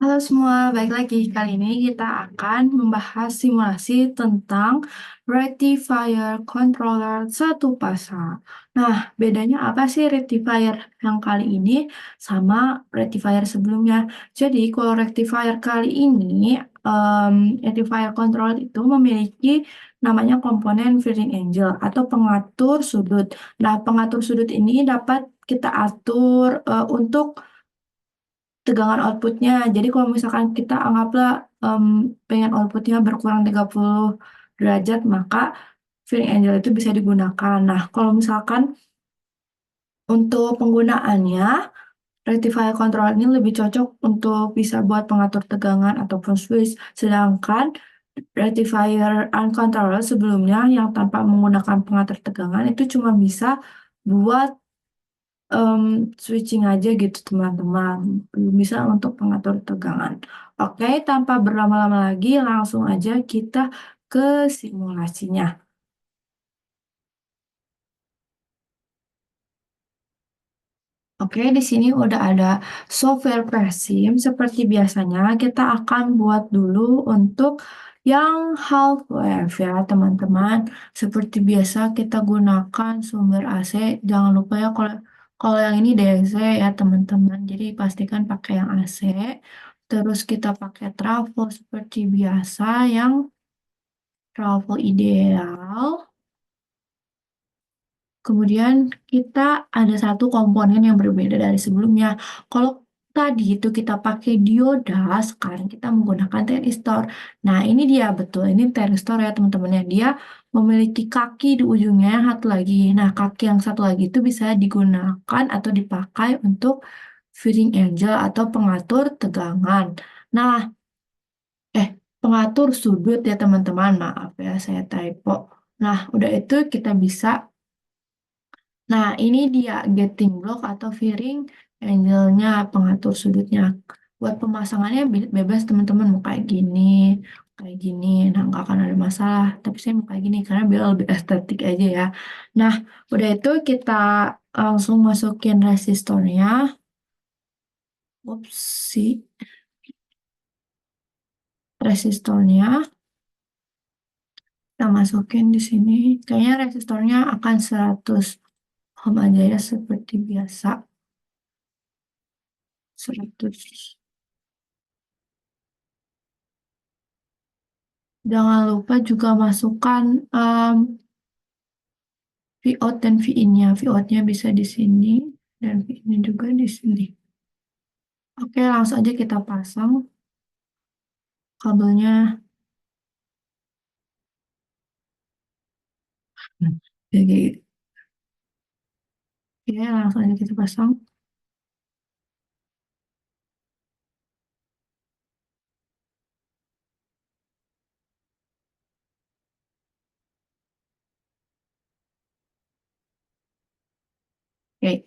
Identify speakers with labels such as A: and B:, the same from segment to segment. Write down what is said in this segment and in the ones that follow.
A: Halo semua, baik lagi. Kali ini kita akan membahas simulasi tentang rectifier controller satu pasang. Nah, bedanya apa sih rectifier yang kali ini sama rectifier sebelumnya? Jadi, kalau rectifier kali ini, rectifier controller itu memiliki namanya komponen Feeding Angel atau pengatur sudut. Nah, pengatur sudut ini dapat kita atur untuk tegangan outputnya. Jadi kalau misalkan kita anggaplah pengen outputnya berkurang 30 derajat, maka Feeding Angel itu bisa digunakan. Nah, kalau misalkan untuk penggunaannya, rectifier control ini lebih cocok untuk bisa buat pengatur tegangan ataupun switch. Sedangkan rectifier uncontroller sebelumnya yang tanpa menggunakan pengatur tegangan itu cuma bisa buat em, switching aja gitu teman-teman. Belum bisa untuk pengatur tegangan. Oke, tanpa berlama-lama lagi langsung aja kita ke simulasinya. Oke, di sini udah ada software Persim. Seperti biasanya kita akan buat dulu untuk yang half wave ya teman-teman. Seperti biasa kita gunakan sumber AC. Jangan lupa ya kalau kalau yang ini DC ya teman-teman. Jadi pastikan pakai yang AC. Terus kita pakai trafo seperti biasa yang trafo ideal. Kemudian kita ada satu komponen yang berbeda dari sebelumnya. Kalau tadi itu kita pakai dioda, sekarang kita menggunakan thyristor. Nah, ini dia betul, ini thyristor ya teman-teman ya. Dia memiliki kaki di ujungnya yang satu lagi. Nah, kaki yang satu lagi itu bisa digunakan atau dipakai untuk feeding angel atau pengatur tegangan. Nah, eh pengatur sudut ya teman-teman. Maaf ya, saya typo. Nah, udah itu kita bisa. Nah, ini dia getting block atau fairing angle-nya, pengatur sudutnya. Buat pemasangannya bebas teman-teman mau kayak gini, kayak gini. Nah, nggak akan ada masalah. Tapi saya mau kayak gini karena biar lebih estetik aja ya. Nah, udah itu kita langsung masukin resistornya. Ups, si resistornya kita masukin di sini. Kayaknya resistornya akan 100 ohm aja ya seperti biasa. 100. Jangan lupa juga masukkan Vout dan Vin-nya. Vout-nya bisa di sini dan Vin-nya juga di sini. Oke, langsung aja kita pasang kabelnya. Jadi, oke, langsung aja kita pasang. Oke.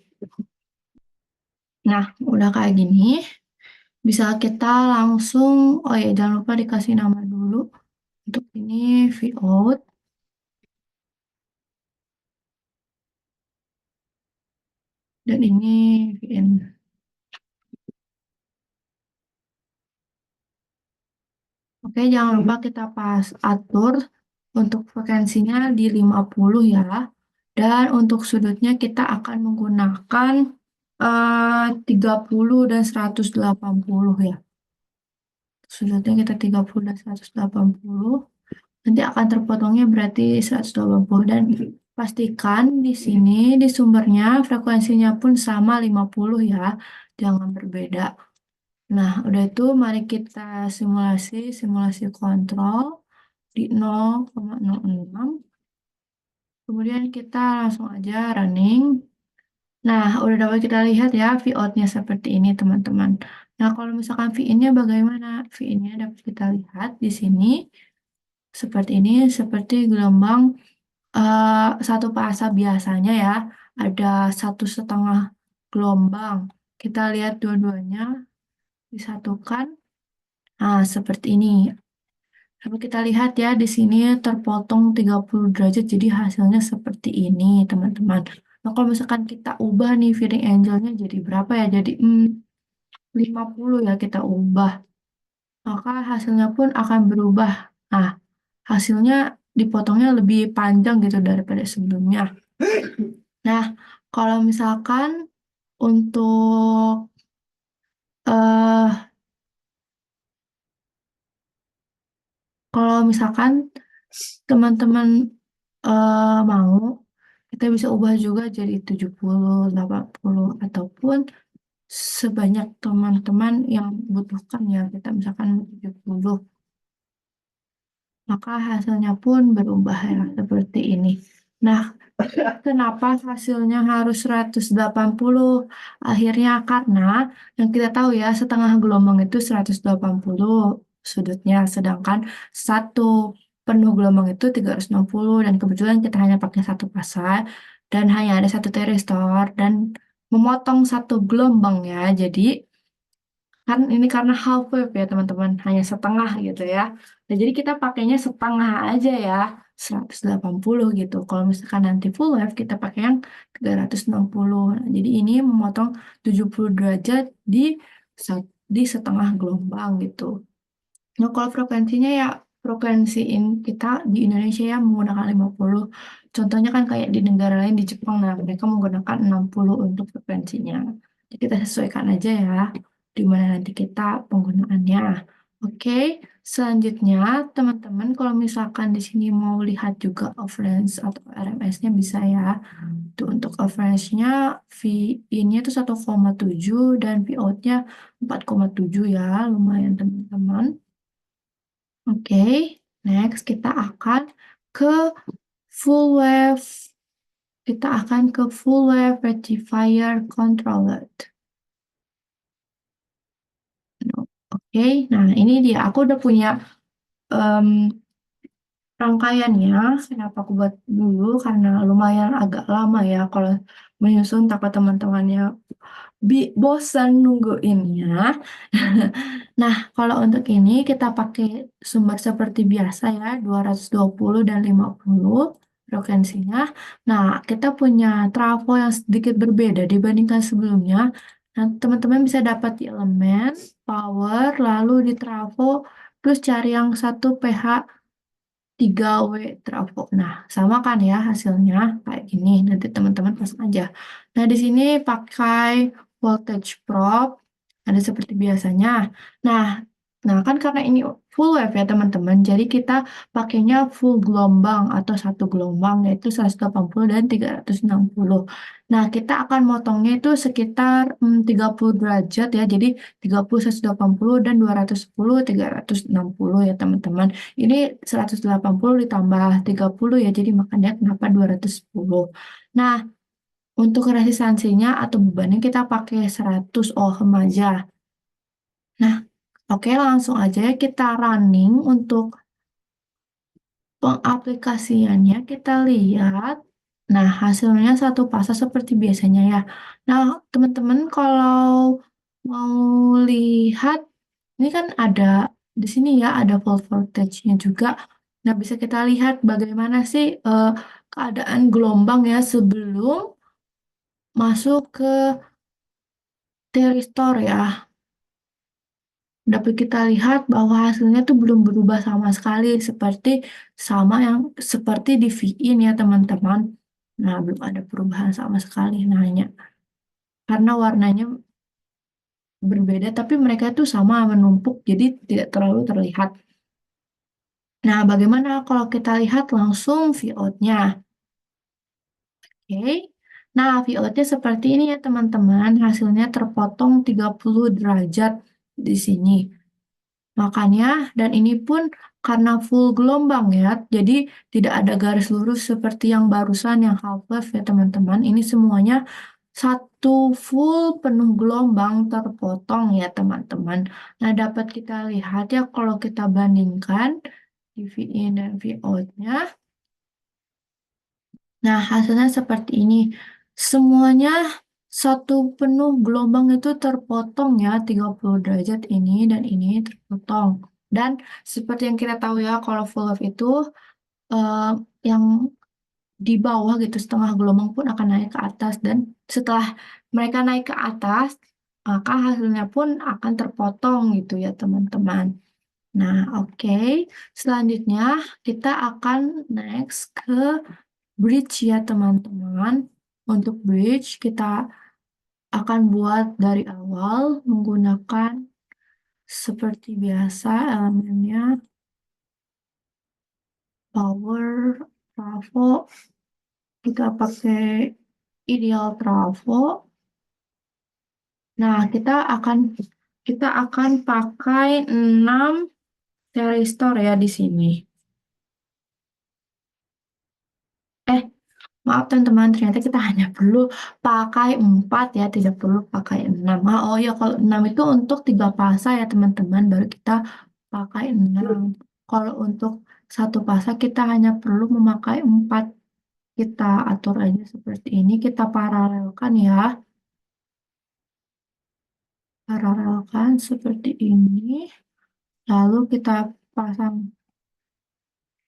A: Nah, udah kayak gini. Bisa kita langsung, oh ya, jangan lupa dikasih nama dulu. Untuk ini Vout. Dan ini Vin. Oke, jangan lupa kita pas atur untuk frekuensinya di 50 ya. Dan untuk sudutnya kita akan menggunakan 30 dan 180 ya. Sudutnya kita 30 dan 180. Nanti akan terpotongnya berarti 180. Dan pastikan di sini di sumbernya frekuensinya pun sama 50 ya. Jangan berbeda. Nah, udah itu mari kita simulasi kontrol di 0,06. Kemudian kita langsung aja running. Nah, udah dapat kita lihat ya V-out-nya seperti ini, teman-teman. Nah, kalau misalkan V-in-nya bagaimana? V-in-nya dapat kita lihat di sini seperti ini, seperti gelombang satu fasa biasanya ya. Ada 1,5 gelombang. Kita lihat dua-duanya disatukan. Nah, seperti ini. Tapi kita lihat ya di sini terpotong 30 derajat jadi hasilnya seperti ini teman-teman. Nah kalau misalkan kita ubah nih feeding angle-nya jadi berapa ya? Jadi 50 ya kita ubah, maka hasilnya pun akan berubah. Nah, hasilnya dipotongnya lebih panjang gitu daripada sebelumnya. Nah, kalau misalkan untuk eh kalau misalkan teman-teman mau, kita bisa ubah juga jadi 70, 80, ataupun sebanyak teman-teman yang butuhkan ya. Kita misalkan 70, maka hasilnya pun berubah ya seperti ini. Nah, kenapa hasilnya harus 180? Akhirnya karena yang kita tahu ya, setengah gelombang itu 180 sudutnya, sedangkan satu penuh gelombang itu 360, dan kebetulan kita hanya pakai satu pasar dan hanya ada satu teristor dan memotong satu gelombang ya. Jadi kan ini karena half wave ya teman-teman, hanya setengah gitu ya. Nah, jadi kita pakainya setengah aja ya, 180 gitu. Kalau misalkan nanti full wave, kita pakai yang 360. Nah, jadi ini memotong 70 derajat di setengah gelombang gitu. Nah, kalau frekuensinya ya, kita di Indonesia ya menggunakan 50. Contohnya kan kayak di negara lain, di Jepang, nah mereka menggunakan 60 untuk frekuensinya. Jadi kita sesuaikan aja ya, di mana nanti kita penggunaannya. Oke, selanjutnya teman-teman kalau misalkan di sini mau lihat juga off-range atau RMS-nya bisa ya. Tuh, untuk off-range-nya V in-nya itu 1,7 dan V out-nya 4,7 ya, lumayan teman-teman. Oke, next kita akan ke full wave. Kita akan ke full wave rectifier controller. Oke, nah ini dia. Aku udah punya em, rangkaiannya. Kenapa aku buat dulu? Karena lumayan agak lama ya kalau menyusun, takut teman-temannya bosan nungguinnya. Nah, kalau untuk ini kita pakai sumber seperti biasa ya, 220 dan 50 frekuensinya. Nah, kita punya trafo yang sedikit berbeda dibandingkan sebelumnya. Nah, teman-teman bisa dapat di elemen, power, lalu di trafo, terus cari yang satu pH 3W trafo. Nah, sama kan ya hasilnya kayak gini. Nanti teman-teman pasang aja. Nah, di sini pakai voltage probe, ada seperti biasanya. Nah, kan karena ini full wave ya teman-teman, jadi kita pakainya full gelombang atau satu gelombang yaitu 180 dan 360. Nah, kita akan motongnya itu sekitar 30 derajat ya. Jadi 30, 180 dan 210, 360 ya teman-teman. Ini 180 ditambah 30 ya, jadi makanya kenapa 210. Nah, untuk resistansinya atau bebannya kita pakai 100 ohm aja. Nah, oke, langsung aja ya kita running untuk pengaplikasiannya. Kita lihat. Nah, hasilnya satu pasang seperti biasanya ya. Nah, teman-teman kalau mau lihat, ini kan ada di sini ya, ada volt voltage-nya juga. Nah, bisa kita lihat bagaimana sih keadaan gelombang ya sebelum masuk ke teristor ya. Dapat kita lihat bahwa hasilnya tuh belum berubah sama sekali seperti di V-in ya teman-teman. Nah, belum ada perubahan sama sekali nanya. Karena warnanya berbeda tapi mereka tuh sama menumpuk jadi tidak terlalu terlihat. Nah, bagaimana kalau kita lihat langsung V-out-nya? Oke. Nah, V-out-nya seperti ini ya teman-teman. Hasilnya terpotong 30 derajat di sini. Makanya, dan ini pun karena full gelombang ya, jadi tidak ada garis lurus seperti yang barusan yang half wave ya teman-teman. Ini semuanya satu full penuh gelombang terpotong ya teman-teman. Nah, dapat kita lihat ya kalau kita bandingkan di V in dan V out-nya. Nah, hasilnya seperti ini. Semuanya satu penuh gelombang itu terpotong ya, 30 derajat ini dan ini terpotong. Dan seperti yang kita tahu ya, kalau full wave itu eh, yang di bawah gitu, setengah gelombang pun akan naik ke atas. Dan setelah mereka naik ke atas, maka hasilnya pun akan terpotong gitu ya teman-teman. Nah, oke. Selanjutnya kita akan next ke bridge ya teman-teman. Untuk bridge kita akan buat dari awal menggunakan seperti biasa elemennya power, trafo, kita pakai ideal trafo. Nah, kita akan pakai 6 thyristor ya di sini. Eh, maaf teman-teman, ternyata kita hanya perlu pakai 4 ya, tidak perlu pakai 6. Oh ya, kalau 6 itu untuk 3 pasa ya teman-teman, baru kita pakai 6. Kalau untuk satu pasa kita hanya perlu memakai 4. Kita atur aja seperti ini, kita paralelkan ya. Paralelkan seperti ini. Lalu kita pasang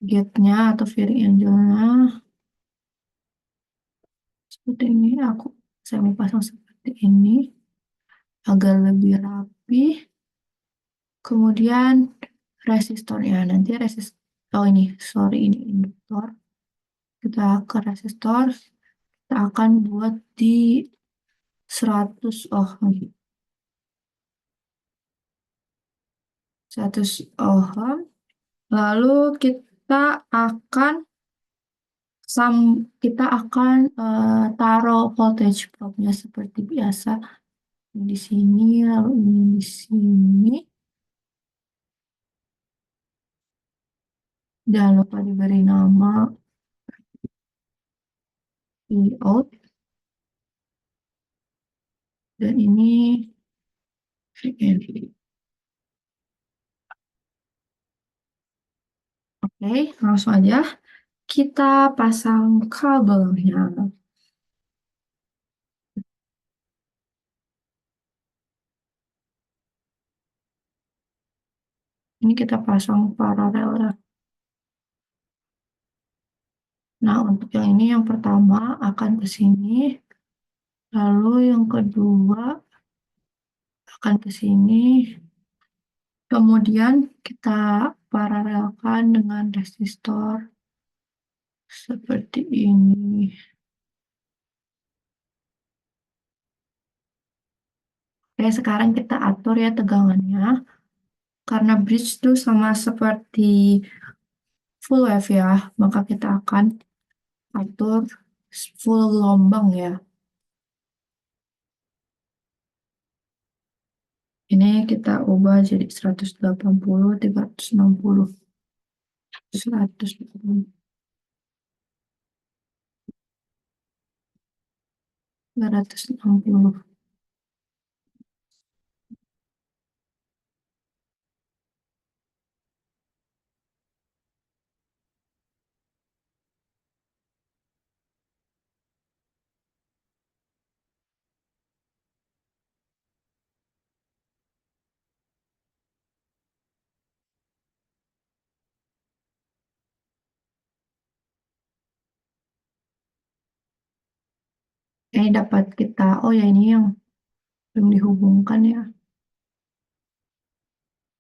A: gate-nya atau fairing angle-nya seperti ini. Saya mau pasang seperti ini agar lebih rapi. Kemudian resistornya nanti ini sorry ini induktor. Kita ke resistor, kita akan buat di 100 ohm. 100 ohm. Lalu akan kita akan taruh voltage probe-nya seperti biasa. Ini di sini, lalu ini di sini. Jangan lupa diberi nama out. Dan ini VN. Oke, langsung aja kita pasang kabelnya. Ini kita pasang paralel ya. Nah, untuk yang ini yang pertama akan ke sini, lalu yang kedua akan ke sini, kemudian kita paralelkan dengan resistor seperti ini. Oke, sekarang kita atur ya tegangannya. Karena bridge itu sama seperti full wave ya, maka kita akan atur full gelombang ya. Ini kita ubah jadi 180, 360, 140, 360. Ini dapat oh ya ini yang belum dihubungkan ya.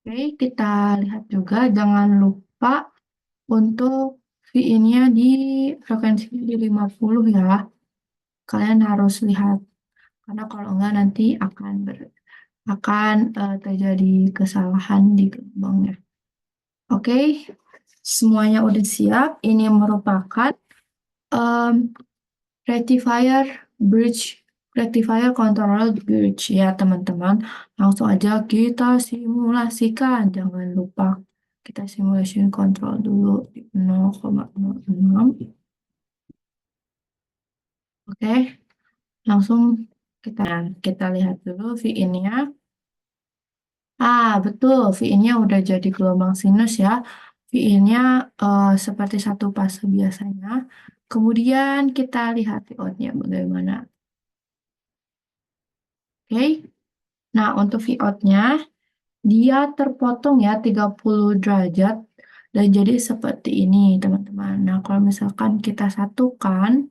A: Oke, kita lihat juga jangan lupa untuk VIN-nya di frekuensinya di 50 ya. Kalian harus lihat karena kalau enggak nanti akan terjadi kesalahan di gelombangnya. Oke, semuanya udah siap. Ini merupakan em, rectifier bridge, rectifier control bridge ya teman-teman. Langsung aja kita simulasikan. Jangan lupa kita simulation control dulu di 0,06. Oke, langsung kita lihat dulu VIN-nya. Betul, VIN-nya udah jadi gelombang sinus ya. VIN-nya seperti satu fase biasanya. Kemudian kita lihat out-nya bagaimana. Oke. Nah, untuk V-out-nya, dia terpotong ya 30 derajat. Dan jadi seperti ini, teman-teman. Nah, kalau misalkan kita satukan,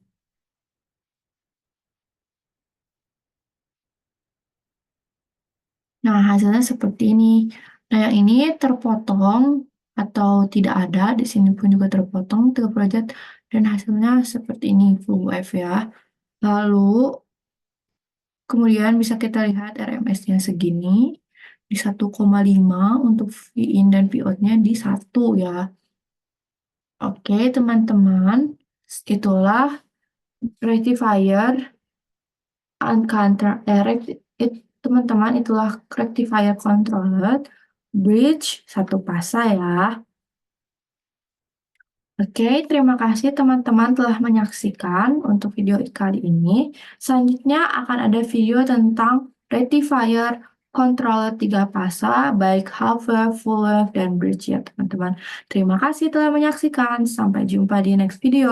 A: Nah, hasilnya seperti ini. Nah, yang ini terpotong atau tidak ada, di sini pun juga terpotong 30 derajat, dan hasilnya seperti ini, full wave ya. Lalu, kemudian bisa kita lihat RMS-nya segini, di 1,5 untuk V in dan V out-nya di 1 ya. Oke, teman-teman, itulah rectifier teman-teman, itulah rectifier controller bridge satu fasa ya. Oke, terima kasih teman-teman telah menyaksikan untuk video kali ini. Selanjutnya akan ada video tentang rectifier controller 3 fasa, baik half wave, full wave, dan bridge ya teman-teman. Terima kasih telah menyaksikan. Sampai jumpa di next video.